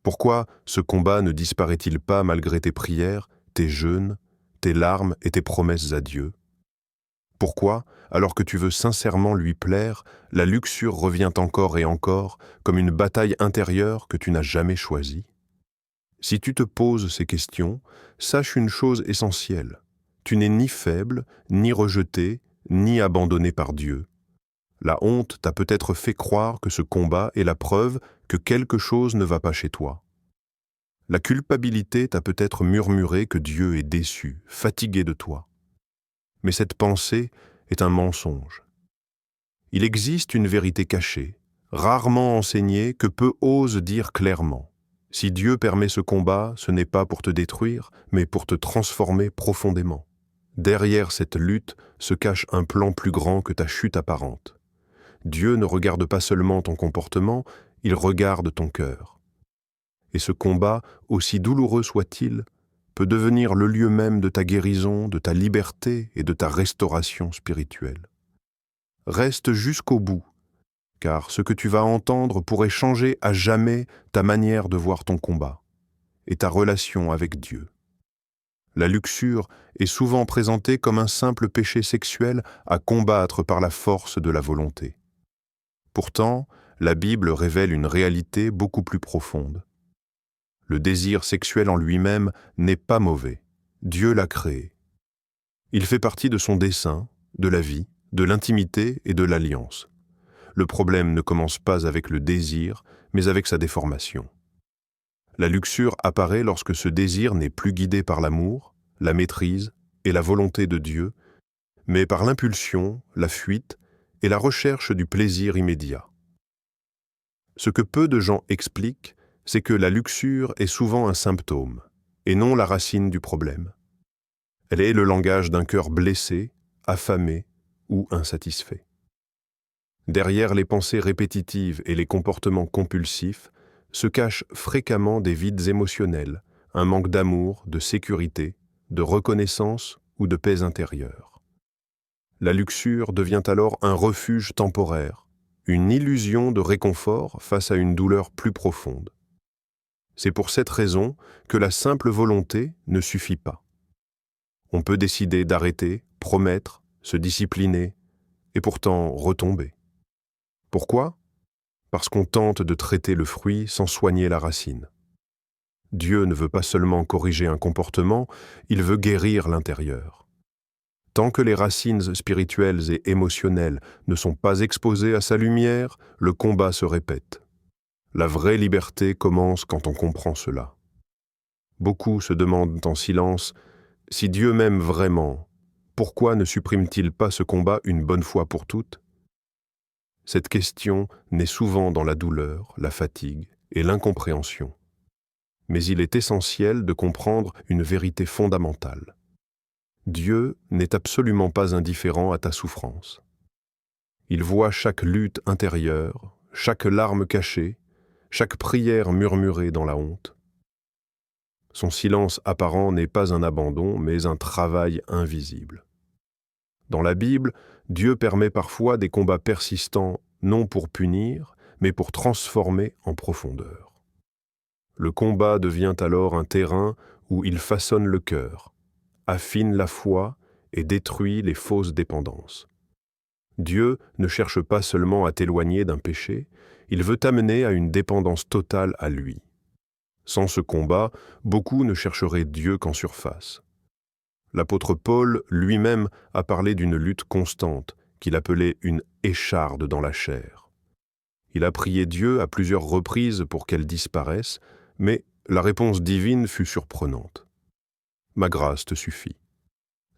Pourquoi ce combat ne disparaît-il pas malgré tes prières, tes jeûnes, tes larmes et tes promesses à Dieu? Pourquoi, alors que tu veux sincèrement lui plaire, la luxure revient encore et encore comme une bataille intérieure que tu n'as jamais choisie? Si tu te poses ces questions, sache une chose essentielle. Tu n'es ni faible, ni rejeté, ni abandonné par Dieu. La honte t'a peut-être fait croire que ce combat est la preuve que quelque chose ne va pas chez toi. La culpabilité t'a peut-être murmuré que Dieu est déçu, fatigué de toi. Mais cette pensée est un mensonge. Il existe une vérité cachée, rarement enseignée, que peu osent dire clairement. Si Dieu permet ce combat, ce n'est pas pour te détruire, mais pour te transformer profondément. Derrière cette lutte se cache un plan plus grand que ta chute apparente. Dieu ne regarde pas seulement ton comportement, il regarde ton cœur. Et ce combat, aussi douloureux soit-il, peut devenir le lieu même de ta guérison, de ta liberté et de ta restauration spirituelle. Reste jusqu'au bout, car ce que tu vas entendre pourrait changer à jamais ta manière de voir ton combat et ta relation avec Dieu. La luxure est souvent présentée comme un simple péché sexuel à combattre par la force de la volonté. Pourtant, la Bible révèle une réalité beaucoup plus profonde. Le désir sexuel en lui-même n'est pas mauvais. Dieu l'a créé. Il fait partie de son dessein, de la vie, de l'intimité et de l'alliance. Le problème ne commence pas avec le désir, mais avec sa déformation. La luxure apparaît lorsque ce désir n'est plus guidé par l'amour, la maîtrise et la volonté de Dieu, mais par l'impulsion, la fuite et la recherche du plaisir immédiat. Ce que peu de gens expliquent, c'est que la luxure est souvent un symptôme, et non la racine du problème. Elle est le langage d'un cœur blessé, affamé ou insatisfait. Derrière les pensées répétitives et les comportements compulsifs se cachent fréquemment des vides émotionnels, un manque d'amour, de sécurité, de reconnaissance ou de paix intérieure. La luxure devient alors un refuge temporaire, une illusion de réconfort face à une douleur plus profonde. C'est pour cette raison que la simple volonté ne suffit pas. On peut décider d'arrêter, promettre, se discipliner, et pourtant retomber. Pourquoi? Parce qu'on tente de traiter le fruit sans soigner la racine. Dieu ne veut pas seulement corriger un comportement, il veut guérir l'intérieur. Tant que les racines spirituelles et émotionnelles ne sont pas exposées à sa lumière, le combat se répète. La vraie liberté commence quand on comprend cela. Beaucoup se demandent en silence, si Dieu m'aime vraiment, pourquoi ne supprime-t-il pas ce combat une bonne fois pour toutes? Cette question naît souvent dans la douleur, la fatigue et l'incompréhension. Mais il est essentiel de comprendre une vérité fondamentale. Dieu n'est absolument pas indifférent à ta souffrance. Il voit chaque lutte intérieure, chaque larme cachée, chaque prière murmurée dans la honte. Son silence apparent n'est pas un abandon, mais un travail invisible. Dans la Bible, Dieu permet parfois des combats persistants, non pour punir, mais pour transformer en profondeur. Le combat devient alors un terrain où il façonne le cœur, affine la foi et détruit les fausses dépendances. Dieu ne cherche pas seulement à t'éloigner d'un péché, il veut t'amener à une dépendance totale à lui. Sans ce combat, beaucoup ne chercheraient Dieu qu'en surface. L'apôtre Paul lui-même a parlé d'une lutte constante qu'il appelait une écharde dans la chair. Il a prié Dieu à plusieurs reprises pour qu'elle disparaisse, mais la réponse divine fut surprenante. « Ma grâce te suffit ».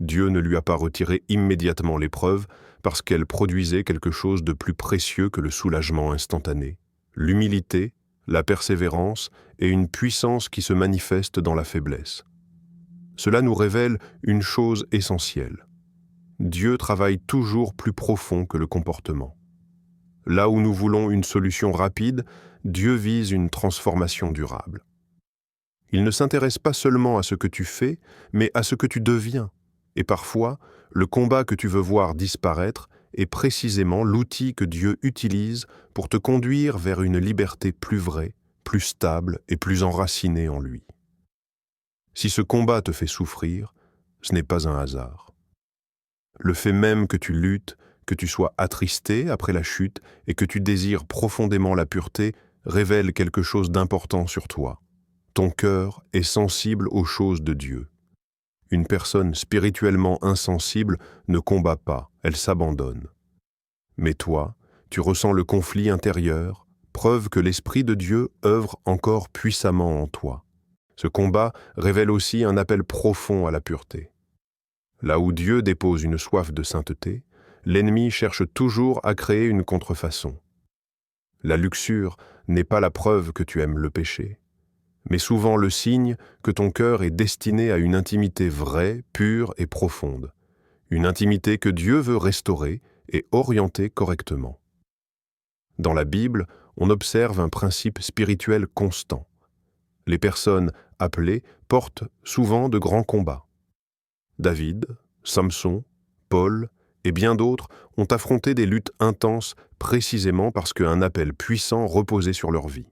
Dieu ne lui a pas retiré immédiatement l'épreuve parce qu'elle produisait quelque chose de plus précieux que le soulagement instantané, l'humilité, la persévérance et une puissance qui se manifeste dans la faiblesse. Cela nous révèle une chose essentielle. Dieu travaille toujours plus profond que le comportement. Là où nous voulons une solution rapide, Dieu vise une transformation durable. Il ne s'intéresse pas seulement à ce que tu fais, mais à ce que tu deviens. Et parfois, le combat que tu veux voir disparaître est précisément l'outil que Dieu utilise pour te conduire vers une liberté plus vraie, plus stable et plus enraciné en lui. Si ce combat te fait souffrir, ce n'est pas un hasard. Le fait même que tu luttes, que tu sois attristé après la chute et que tu désires profondément la pureté révèle quelque chose d'important sur toi. Ton cœur est sensible aux choses de Dieu. Une personne spirituellement insensible ne combat pas, elle s'abandonne. Mais toi, tu ressens le conflit intérieur, preuve que l'Esprit de Dieu œuvre encore puissamment en toi. Ce combat révèle aussi un appel profond à la pureté. Là où Dieu dépose une soif de sainteté, l'ennemi cherche toujours à créer une contrefaçon. La luxure n'est pas la preuve que tu aimes le péché, mais souvent le signe que ton cœur est destiné à une intimité vraie, pure et profonde, une intimité que Dieu veut restaurer et orienter correctement. Dans la Bible, on observe un principe spirituel constant. Les personnes appelées portent souvent de grands combats. David, Samson, Paul et bien d'autres ont affronté des luttes intenses précisément parce qu'un appel puissant reposait sur leur vie.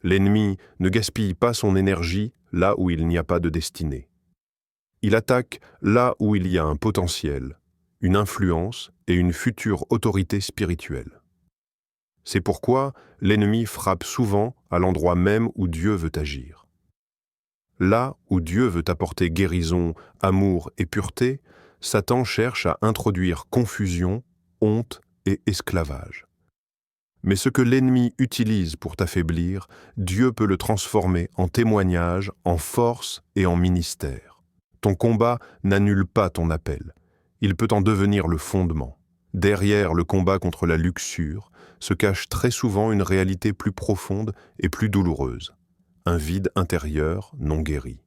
L'ennemi ne gaspille pas son énergie là où il n'y a pas de destinée. Il attaque là où il y a un potentiel, une influence et une future autorité spirituelle. C'est pourquoi l'ennemi frappe souvent à l'endroit même où Dieu veut agir. Là où Dieu veut apporter guérison, amour et pureté, Satan cherche à introduire confusion, honte et esclavage. Mais ce que l'ennemi utilise pour t'affaiblir, Dieu peut le transformer en témoignage, en force et en ministère. Ton combat n'annule pas ton appel. Il peut en devenir le fondement. Derrière le combat contre la luxure se cache très souvent une réalité plus profonde et plus douloureuse, un vide intérieur non guéri.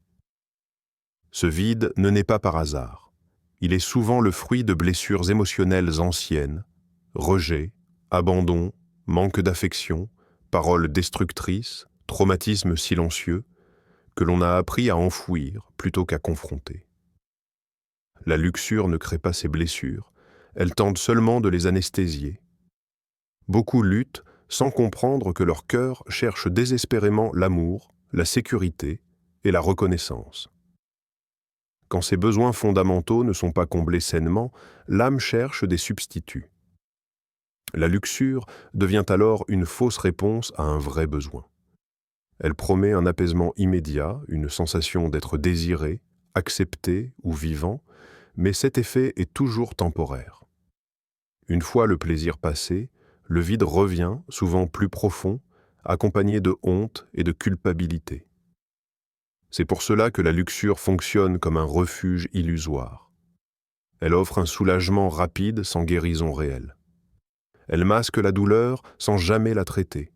Ce vide ne naît pas par hasard. Il est souvent le fruit de blessures émotionnelles anciennes, rejet, abandon, manque d'affection, paroles destructrices, traumatismes silencieux, que l'on a appris à enfouir plutôt qu'à confronter. La luxure ne crée pas ces blessures, elle tente seulement de les anesthésier. Beaucoup luttent sans comprendre que leur cœur cherche désespérément l'amour, la sécurité et la reconnaissance. Quand ces besoins fondamentaux ne sont pas comblés sainement, l'âme cherche des substituts. La luxure devient alors une fausse réponse à un vrai besoin. Elle promet un apaisement immédiat, une sensation d'être désiré, accepté ou vivant, mais cet effet est toujours temporaire. Une fois le plaisir passé, le vide revient, souvent plus profond, accompagné de honte et de culpabilité. C'est pour cela que la luxure fonctionne comme un refuge illusoire. Elle offre un soulagement rapide sans guérison réelle. Elle masque la douleur sans jamais la traiter.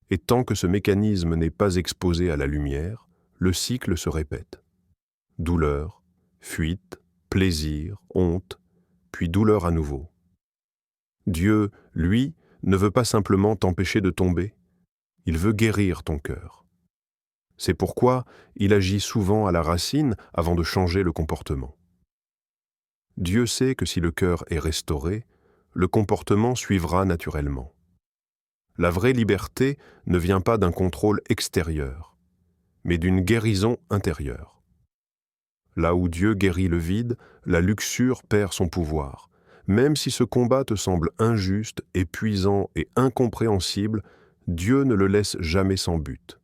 Et tant que ce mécanisme n'est pas exposé à la lumière, le cycle se répète. Douleur, fuite, plaisir, honte, puis douleur à nouveau. Dieu, lui, ne veut pas simplement t'empêcher de tomber, il veut guérir ton cœur. C'est pourquoi il agit souvent à la racine avant de changer le comportement. Dieu sait que si le cœur est restauré, le comportement suivra naturellement. La vraie liberté ne vient pas d'un contrôle extérieur, mais d'une guérison intérieure. Là où Dieu guérit le vide, la luxure perd son pouvoir. Même si ce combat te semble injuste, épuisant et incompréhensible, Dieu ne le laisse jamais sans but.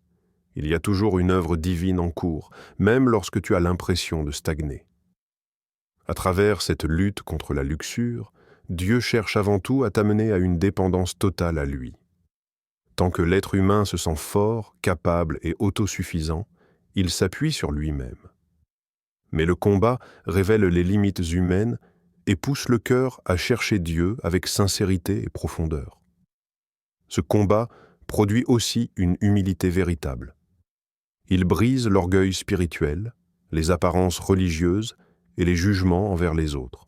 Il y a toujours une œuvre divine en cours, même lorsque tu as l'impression de stagner. À travers cette lutte contre la luxure, Dieu cherche avant tout à t'amener à une dépendance totale à lui. Tant que l'être humain se sent fort, capable et autosuffisant, il s'appuie sur lui-même. Mais le combat révèle les limites humaines et pousse le cœur à chercher Dieu avec sincérité et profondeur. Ce combat produit aussi une humilité véritable. Il brise l'orgueil spirituel, les apparences religieuses et les jugements envers les autres.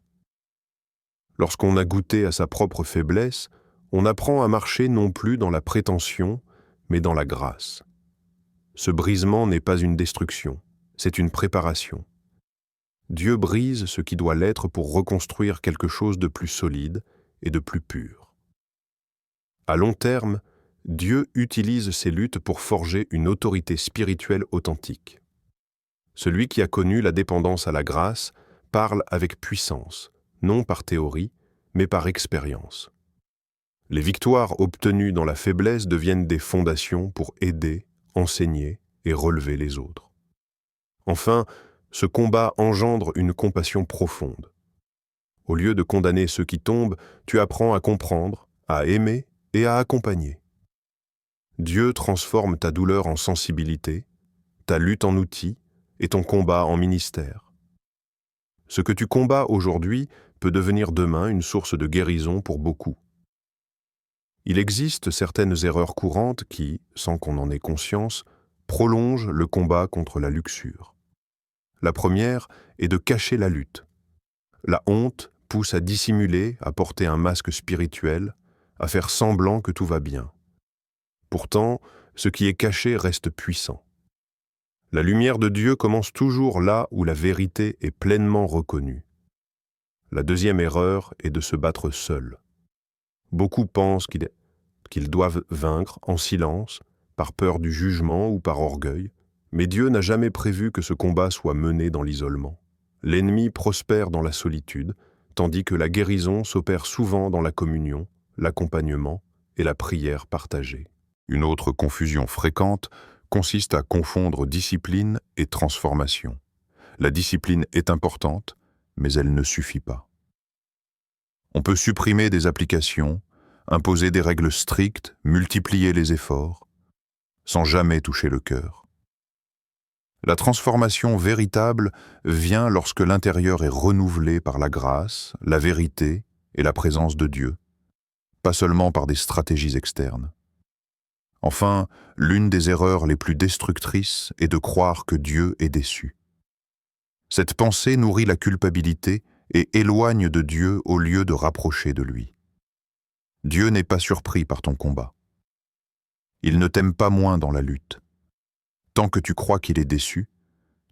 Lorsqu'on a goûté à sa propre faiblesse, on apprend à marcher non plus dans la prétention, mais dans la grâce. Ce brisement n'est pas une destruction, c'est une préparation. Dieu brise ce qui doit l'être pour reconstruire quelque chose de plus solide et de plus pur. À long terme, Dieu utilise ces luttes pour forger une autorité spirituelle authentique. Celui qui a connu la dépendance à la grâce parle avec puissance, non par théorie, mais par expérience. Les victoires obtenues dans la faiblesse deviennent des fondations pour aider, enseigner et relever les autres. Enfin, ce combat engendre une compassion profonde. Au lieu de condamner ceux qui tombent, tu apprends à comprendre, à aimer et à accompagner. Dieu transforme ta douleur en sensibilité, ta lutte en outil et ton combat en ministère. Ce que tu combats aujourd'hui peut devenir demain une source de guérison pour beaucoup. Il existe certaines erreurs courantes qui, sans qu'on en ait conscience, prolongent le combat contre la luxure. La première est de cacher la lutte. La honte pousse à dissimuler, à porter un masque spirituel, à faire semblant que tout va bien. Pourtant, ce qui est caché reste puissant. La lumière de Dieu commence toujours là où la vérité est pleinement reconnue. La deuxième erreur est de se battre seul. Beaucoup pensent qu'ils doivent vaincre en silence, par peur du jugement ou par orgueil, mais Dieu n'a jamais prévu que ce combat soit mené dans l'isolement. L'ennemi prospère dans la solitude, tandis que la guérison s'opère souvent dans la communion, l'accompagnement et la prière partagée. Une autre confusion fréquente consiste à confondre discipline et transformation. La discipline est importante, mais elle ne suffit pas. On peut supprimer des applications, imposer des règles strictes, multiplier les efforts, sans jamais toucher le cœur. La transformation véritable vient lorsque l'intérieur est renouvelé par la grâce, la vérité et la présence de Dieu, pas seulement par des stratégies externes. Enfin, l'une des erreurs les plus destructrices est de croire que Dieu est déçu. Cette pensée nourrit la culpabilité et éloigne de Dieu au lieu de rapprocher de lui. Dieu n'est pas surpris par ton combat. Il ne t'aime pas moins dans la lutte. Tant que tu crois qu'il est déçu,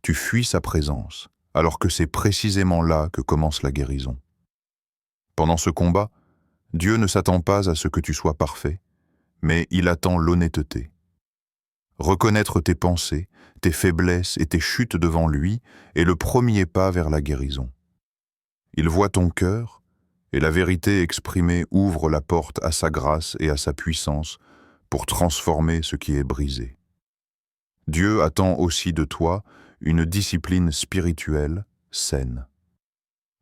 tu fuis sa présence, alors que c'est précisément là que commence la guérison. Pendant ce combat, Dieu ne s'attend pas à ce que tu sois parfait, mais il attend l'honnêteté. Reconnaître tes pensées, tes faiblesses et tes chutes devant lui est le premier pas vers la guérison. Il voit ton cœur, et la vérité exprimée ouvre la porte à sa grâce et à sa puissance pour transformer ce qui est brisé. Dieu attend aussi de toi une discipline spirituelle saine.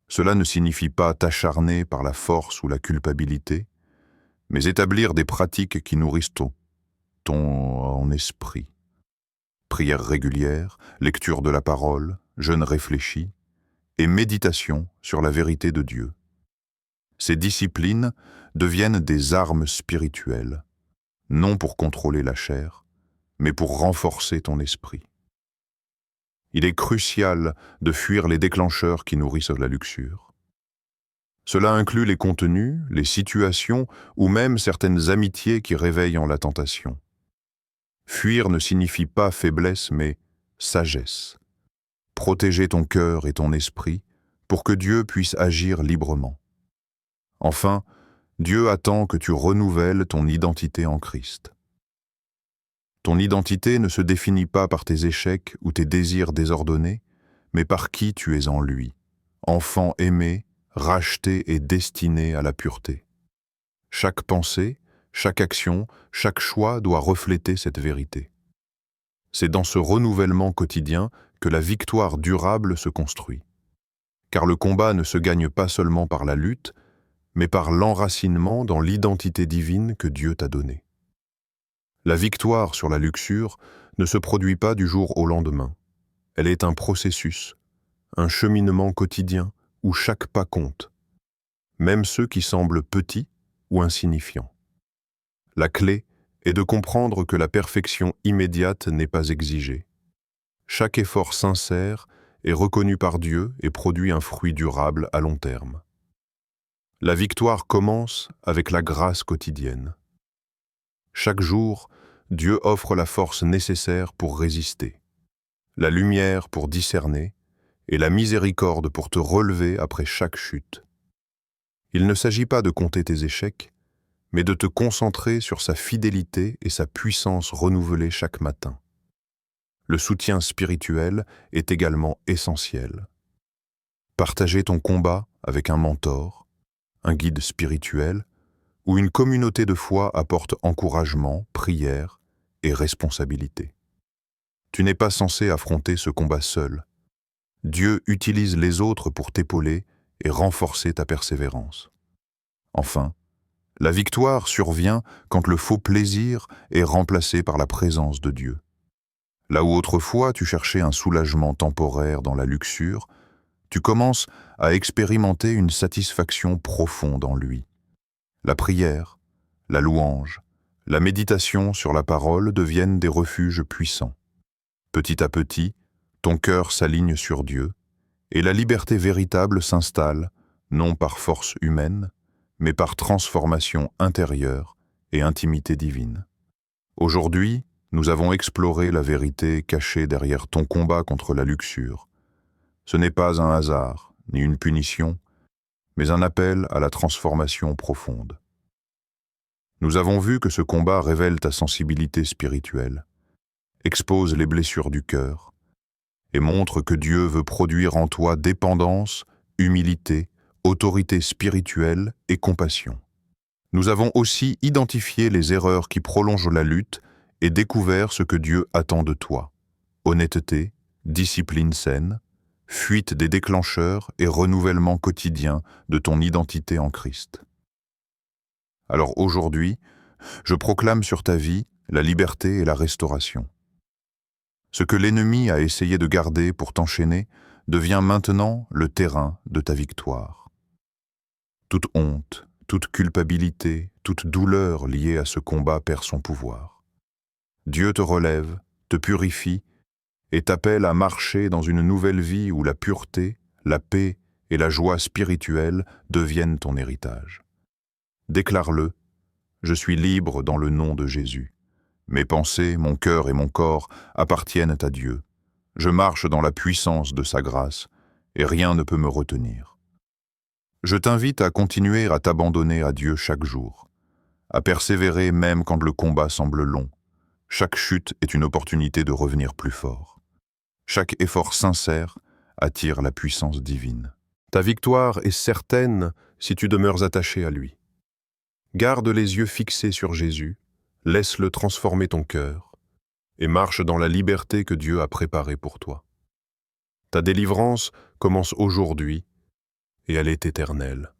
Cela ne signifie pas t'acharner par la force ou la culpabilité, mais établir des pratiques qui nourrissent ton esprit. Prière régulière, lecture de la parole, jeûne réfléchi et méditation sur la vérité de Dieu. Ces disciplines deviennent des armes spirituelles, non pour contrôler la chair, mais pour renforcer ton esprit. Il est crucial de fuir les déclencheurs qui nourrissent la luxure. Cela inclut les contenus, les situations ou même certaines amitiés qui réveillent en la tentation. Fuir ne signifie pas faiblesse, mais sagesse. Protéger ton cœur et ton esprit pour que Dieu puisse agir librement. Enfin, Dieu attend que tu renouvelles ton identité en Christ. Ton identité ne se définit pas par tes échecs ou tes désirs désordonnés, mais par qui tu es en lui, enfant aimé, racheté et destiné à la pureté. Chaque pensée, chaque action, chaque choix doit refléter cette vérité. C'est dans ce renouvellement quotidien que la victoire durable se construit. Car le combat ne se gagne pas seulement par la lutte, mais par l'enracinement dans l'identité divine que Dieu t'a donnée. La victoire sur la luxure ne se produit pas du jour au lendemain. Elle est un processus, un cheminement quotidien où chaque pas compte, même ceux qui semblent petits ou insignifiants. La clé est de comprendre que la perfection immédiate n'est pas exigée. Chaque effort sincère est reconnu par Dieu et produit un fruit durable à long terme. La victoire commence avec la grâce quotidienne. Chaque jour, Dieu offre la force nécessaire pour résister, la lumière pour discerner et la miséricorde pour te relever après chaque chute. Il ne s'agit pas de compter tes échecs, mais de te concentrer sur sa fidélité et sa puissance renouvelée chaque matin. Le soutien spirituel est également essentiel. Partager ton combat avec un mentor, un guide spirituel ou une communauté de foi apporte encouragement, prière et responsabilité. Tu n'es pas censé affronter ce combat seul. Dieu utilise les autres pour t'épauler et renforcer ta persévérance. Enfin, la victoire survient quand le faux plaisir est remplacé par la présence de Dieu. Là où autrefois tu cherchais un soulagement temporaire dans la luxure, tu commences à expérimenter une satisfaction profonde en lui. La prière, la louange, la méditation sur la parole deviennent des refuges puissants. Petit à petit, ton cœur s'aligne sur Dieu, et la liberté véritable s'installe, non par force humaine, mais par transformation intérieure et intimité divine. Aujourd'hui, nous avons exploré la vérité cachée derrière ton combat contre la luxure. Ce n'est pas un hasard, ni une punition, mais un appel à la transformation profonde. Nous avons vu que ce combat révèle ta sensibilité spirituelle, expose les blessures du cœur, et montre que Dieu veut produire en toi dépendance, humilité, autorité spirituelle et compassion. Nous avons aussi identifié les erreurs qui prolongent la lutte et découvert ce que Dieu attend de toi. Honnêteté, discipline saine, fuite des déclencheurs et renouvellement quotidien de ton identité en Christ. Alors aujourd'hui, je proclame sur ta vie la liberté et la restauration. Ce que l'ennemi a essayé de garder pour t'enchaîner devient maintenant le terrain de ta victoire. Toute honte, toute culpabilité, toute douleur liée à ce combat perd son pouvoir. Dieu te relève, te purifie et t'appelle à marcher dans une nouvelle vie où la pureté, la paix et la joie spirituelle deviennent ton héritage. Déclare-le, je suis libre dans le nom de Jésus. Mes pensées, mon cœur et mon corps appartiennent à Dieu. Je marche dans la puissance de sa grâce et rien ne peut me retenir. Je t'invite à continuer à t'abandonner à Dieu chaque jour, à persévérer même quand le combat semble long. Chaque chute est une opportunité de revenir plus fort. Chaque effort sincère attire la puissance divine. Ta victoire est certaine si tu demeures attaché à lui. Garde les yeux fixés sur Jésus, laisse-le transformer ton cœur et marche dans la liberté que Dieu a préparée pour toi. Ta délivrance commence aujourd'hui et elle est éternelle.